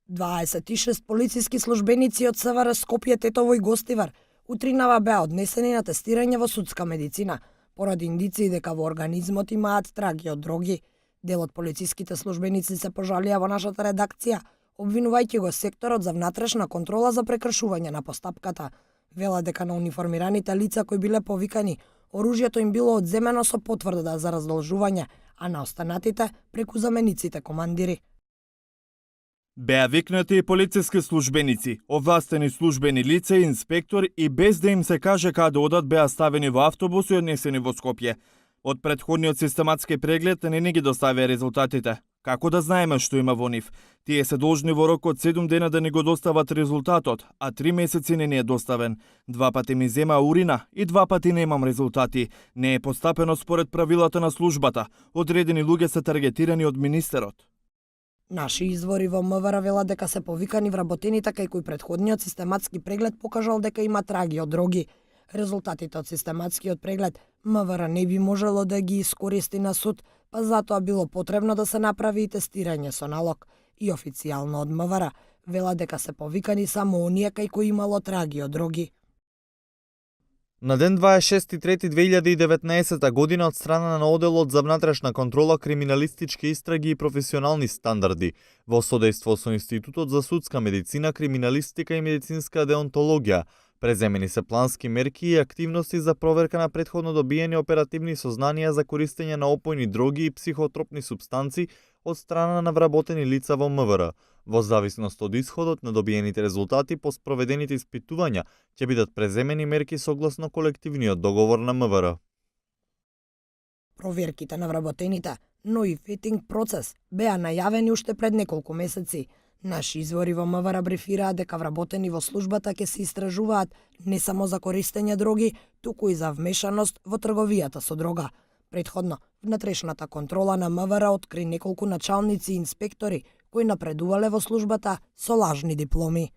26 полициски службеници од СВР Скопје, Тетово и Гостивар утринава беа однесени на тестирање во судска медицина поради индиции дека во организмот имаат траги од дроги. Дел од полициските службеници се пожалија во нашата редакција, обвинувајќи го секторот за внатрешна контрола за прекршување на постапката. Вела дека на униформираните лица кои биле повикани, оружјето им било одземено со потврда за раздолжување, а на останатите преку замениците командири. Беа викнати и полициски службеници, овластени службени лица и инспектор и без да им се каже каде одат беа ставени во автобус и однесени во Скопје. Од претходниот систематски преглед не ни ги доставија резултатите. Како да знаеме што има во нив? Тие се должни во рок од 7 дена да ни го достават резултатот, а 3 месеци не ни е доставен. 2 пати ми зема урина и 2 пати немам резултати. Не е постапено според правилата на службата. Одредени луѓе се таргетирани од министерот. Наши извори во МВР велат дека се повикани вработените кај кои претходниот систематски преглед покажал дека има траги од дроги. Резултатите од систематскиот преглед МВР не би можело да ги искористи на суд, па затоа било потребно да се направи и тестирање со налог. И официјално од МВР вела дека се повикани само оние кај кои имало траги од дроги. На ден 26.3.2019 година од страна на Оделот за внатрешна контрола, криминалистички истраги и професионални стандарди, во содејство со Институтот за судска медицина, криминалистика и медицинска деонтологија, преземени се плански мерки и активности за проверка на претходно добиени оперативни сознанија за користење на опојни дроги и психотропни супстанци од страна на вработени лица во МВР. Во зависност од исходот на добиените резултати по спроведените испитувања, ќе бидат преземени мерки согласно колективниот договор на МВР. Проверките на вработените, но и фитинг процес, беа најавени уште пред неколку месеци. Наши извори во МВР брифираат дека вработени во службата ќе се истражуваат не само за користење дроги, туку и за вмешаност во трговијата со дрога. Претходно, внатрешната контрола на МВР откри неколку началници и инспектори кои напредувале во службата со лажни дипломи.